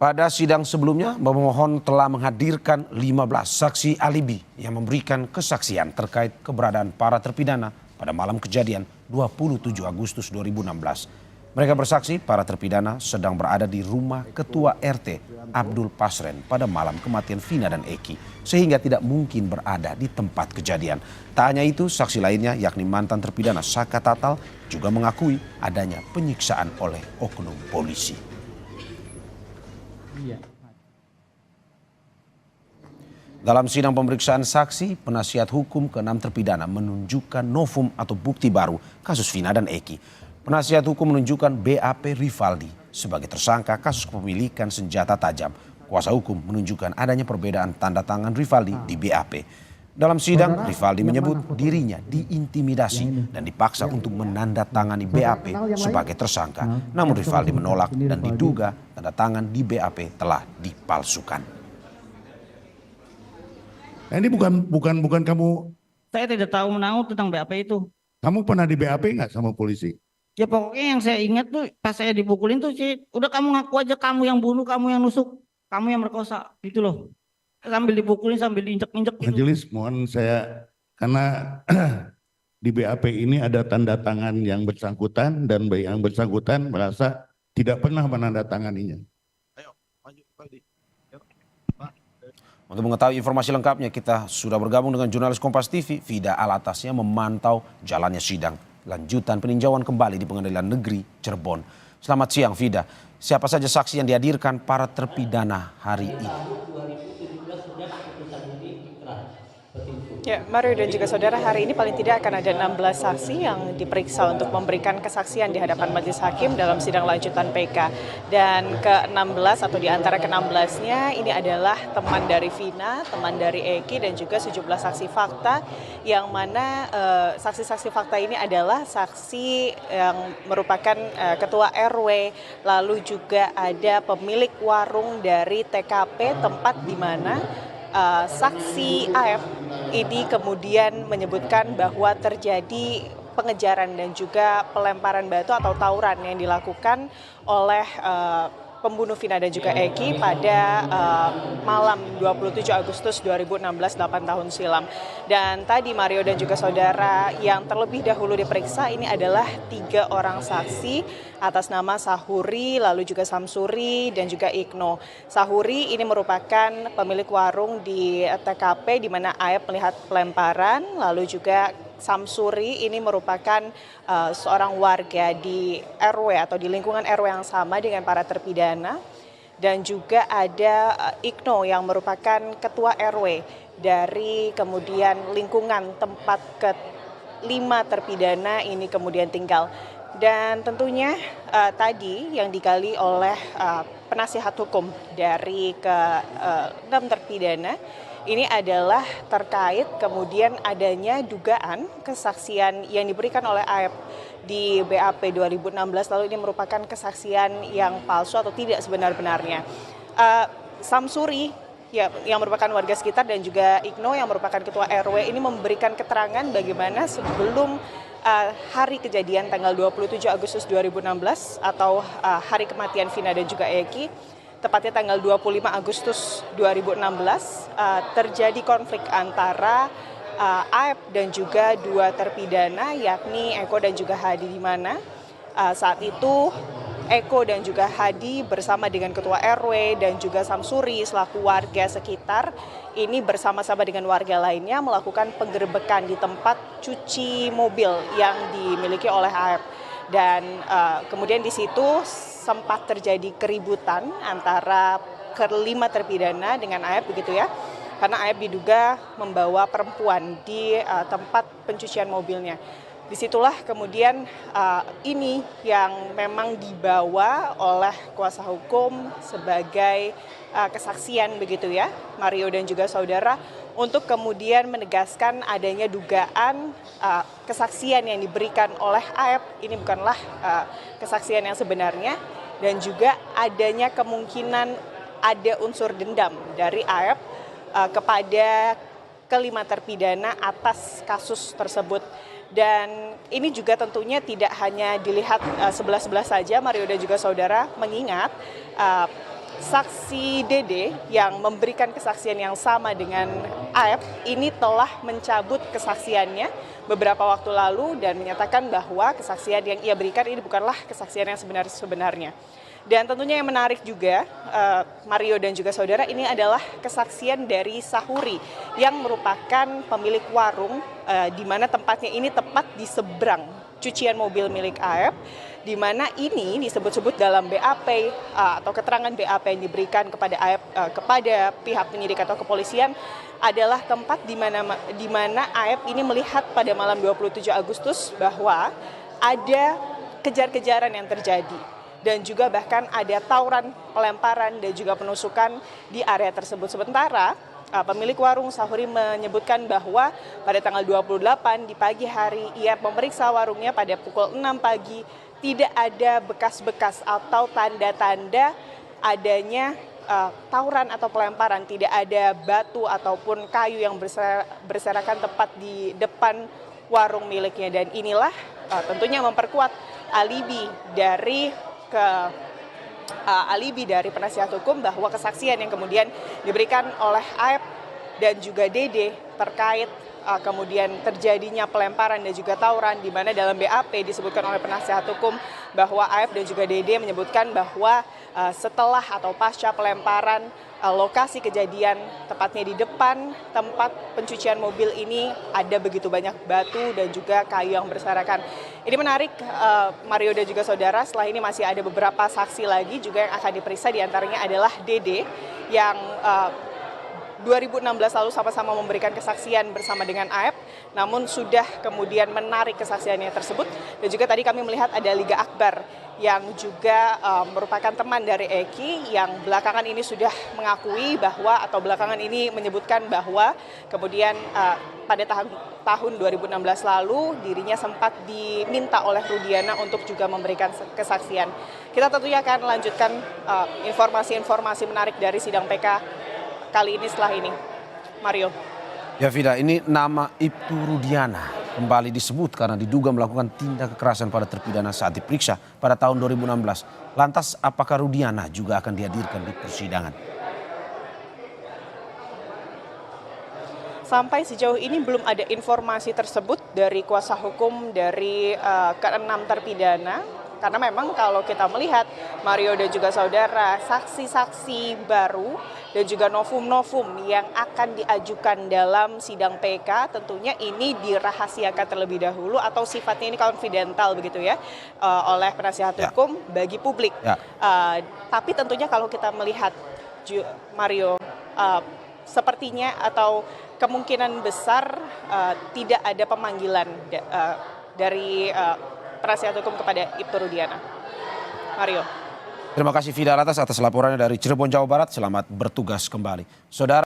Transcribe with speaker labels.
Speaker 1: Pada sidang sebelumnya, pemohon telah menghadirkan 15 saksi alibi yang memberikan kesaksian terkait keberadaan para terpidana pada malam kejadian 27 Agustus 2016. Mereka bersaksi para terpidana sedang berada di rumah Ketua RT Abdul Pasren pada malam kematian Vina dan Eki, sehingga tidak mungkin berada di tempat kejadian. Tak hanya itu, saksi lainnya yakni mantan terpidana Saka Tatal juga mengakui adanya penyiksaan oleh oknum polisi. Dalam sidang pemeriksaan saksi, penasihat hukum ke-6 terpidana menunjukkan novum atau bukti baru kasus Vina dan Eki. Penasihat hukum menunjukkan BAP Rivaldi sebagai tersangka kasus kepemilikan senjata tajam. Kuasa hukum menunjukkan adanya perbedaan tanda tangan Rivaldi di BAP. Dalam sidang, Rivaldi menyebut dirinya diintimidasi dan dipaksa untuk menandatangani BAP sebagai tersangka. Namun Rivaldi menolak dan diduga tanda tangan di BAP telah dipalsukan.
Speaker 2: Ini bukan kamu.
Speaker 3: Saya tidak tahu menahu tentang BAP itu.
Speaker 2: Kamu pernah di BAP nggak sama polisi?
Speaker 3: Ya pokoknya yang saya ingat tuh pas saya dipukulin tuh sih, udah kamu ngaku aja kamu yang bunuh, kamu yang nusuk, kamu yang merkosa, gitu loh. Sambil dipukulin, sambil diinjek-injek gitu.
Speaker 2: Majelis, mohon saya, karena di BAP ini ada tanda tangan yang bersangkutan dan yang bersangkutan merasa tidak pernah menandatanganinya.
Speaker 1: Ayo, maju, Untuk mengetahui informasi lengkapnya, kita sudah bergabung dengan jurnalis Kompas TV, Vida Alatasnya memantau jalannya sidang lanjutan peninjauan kembali di Pengadilan Negeri Cirebon. Selamat siang, Vida. Siapa saja saksi yang dihadirkan para terpidana hari ini?
Speaker 4: Ya, Mario dan juga saudara, hari ini paling tidak akan ada 16 saksi yang diperiksa untuk memberikan kesaksian di hadapan majelis hakim dalam sidang lanjutan PK. Dan ke-16 atau di antara ke-16-nya ini adalah teman dari Vina, teman dari Eki, dan juga sejumlah saksi fakta, yang mana saksi-saksi fakta ini adalah saksi yang merupakan ketua RW, lalu juga ada pemilik warung dari TKP tempat di mana saksi AF ini kemudian menyebutkan bahwa terjadi pengejaran dan juga pelemparan batu atau tawuran yang dilakukan oleh pembunuh Vina dan juga Eki pada malam 27 Agustus 2016, 8 tahun silam. Dan tadi Mario dan juga saudara, yang terlebih dahulu diperiksa ini adalah 3 orang saksi atas nama Sahuri, lalu juga Samsuri dan juga Ikno. Sahuri ini merupakan pemilik warung di TKP di mana Aep melihat pelemparan, lalu juga Samsuri ini merupakan seorang warga di RW atau di lingkungan RW yang sama dengan para terpidana. Dan juga ada Ikno yang merupakan ketua RW dari kemudian lingkungan tempat ke-5 terpidana ini kemudian tinggal. Dan tentunya tadi yang digali oleh penasihat hukum dari ke-6 terpidana ini adalah terkait kemudian adanya dugaan kesaksian yang diberikan oleh AF di BAP 2016, lalu ini merupakan kesaksian yang palsu atau tidak sebenar-benarnya. Samsuri ya, yang merupakan warga sekitar dan juga Ikno yang merupakan ketua RW ini memberikan keterangan bagaimana sebelum hari kejadian tanggal 27 Agustus 2016 atau hari kematian Vina dan juga Eki, tepatnya tanggal 25 Agustus 2016, terjadi konflik antara AF dan juga 2 terpidana yakni Eko dan juga Hadi, di mana saat itu Eko dan juga Hadi bersama dengan ketua RW dan juga Samsuri selaku warga sekitar ini bersama-sama dengan warga lainnya melakukan penggerebekan di tempat cuci mobil yang dimiliki oleh AF. Dan kemudian di situ sempat terjadi keributan antara ke-5 terpidana dengan AF begitu ya. Karena AF diduga membawa perempuan di tempat pencucian mobilnya. Disitulah kemudian ini yang memang dibawa oleh kuasa hukum sebagai kesaksian begitu ya, Mario dan juga saudara, untuk kemudian menegaskan adanya dugaan kesaksian yang diberikan oleh AF ini bukanlah kesaksian yang sebenarnya, dan juga adanya kemungkinan ada unsur dendam dari AF kepada ke-5 terpidana atas kasus tersebut. Dan ini juga tentunya tidak hanya dilihat sebelah-sebelah saja, Mario dan juga saudara, mengingat saksi Dede yang memberikan kesaksian yang sama dengan Aep ini telah mencabut kesaksiannya beberapa waktu lalu dan menyatakan bahwa kesaksian yang ia berikan ini bukanlah kesaksian yang sebenarnya. Dan tentunya yang menarik juga, Mario dan juga saudara, ini adalah kesaksian dari Sahuri yang merupakan pemilik warung di mana tempatnya ini tepat di seberang cucian mobil milik Aep, di mana ini disebut-sebut dalam BAP atau keterangan BAP yang diberikan kepada Aep kepada pihak penyidik atau kepolisian adalah tempat di mana Aep ini melihat pada malam 27 Agustus bahwa ada kejar-kejaran yang terjadi. Dan juga bahkan ada tawuran, pelemparan dan juga penusukan di area tersebut. Sementara pemilik warung Sahuri menyebutkan bahwa pada tanggal 28 di pagi hari ia memeriksa warungnya pada pukul 6 pagi tidak ada bekas-bekas atau tanda-tanda adanya tawuran atau pelemparan, tidak ada batu ataupun kayu yang berserakan tepat di depan warung miliknya. Dan inilah tentunya memperkuat alibi dari penasihat hukum bahwa kesaksian yang kemudian diberikan oleh Aep dan juga Dede terkait kemudian terjadinya pelemparan dan juga tawuran, di mana dalam BAP disebutkan oleh penasihat hukum bahwa Aep dan juga Dede menyebutkan bahwa setelah atau pasca pelemparan lokasi kejadian tepatnya di depan tempat pencucian mobil ini ada begitu banyak batu dan juga kayu yang berserakan. Ini menarik, Mario dan juga saudara, setelah ini masih ada beberapa saksi lagi juga yang akan diperiksa, diantaranya adalah Dede yang 2016 lalu sama-sama memberikan kesaksian bersama dengan Aep, namun sudah kemudian menarik kesaksiannya tersebut. Dan juga tadi kami melihat ada Liga Akbar yang juga merupakan teman dari Eki yang belakangan ini sudah mengakui bahwa atau belakangan ini menyebutkan bahwa kemudian pada tahun 2016 lalu dirinya sempat diminta oleh Rudiana untuk juga memberikan kesaksian. Kita tentunya akan lanjutkan informasi-informasi menarik dari sidang PK kali ini setelah ini. Mario.
Speaker 1: Ya Vida, ini nama Ibtu Rudiana kembali disebut karena diduga melakukan tindak kekerasan pada terpidana saat diperiksa pada tahun 2016. Lantas apakah Rudiana juga akan dihadirkan di persidangan?
Speaker 4: Sampai sejauh ini belum ada informasi tersebut dari kuasa hukum dari keenam terpidana. Karena memang kalau kita melihat Mario dan juga saudara, saksi-saksi baru dan juga novum-novum yang akan diajukan dalam sidang PK tentunya ini dirahasiakan terlebih dahulu atau sifatnya ini konfidental begitu ya oleh penasihat hukum bagi publik. Tapi tentunya kalau kita melihat Mario, sepertinya atau kemungkinan besar tidak ada pemanggilan dari penasihat hukum kepada Ibtu Rudiana. Mario.
Speaker 1: Terima kasih Vida Latas atas laporannya dari Cirebon, Jawa Barat. Selamat bertugas kembali. Saudara.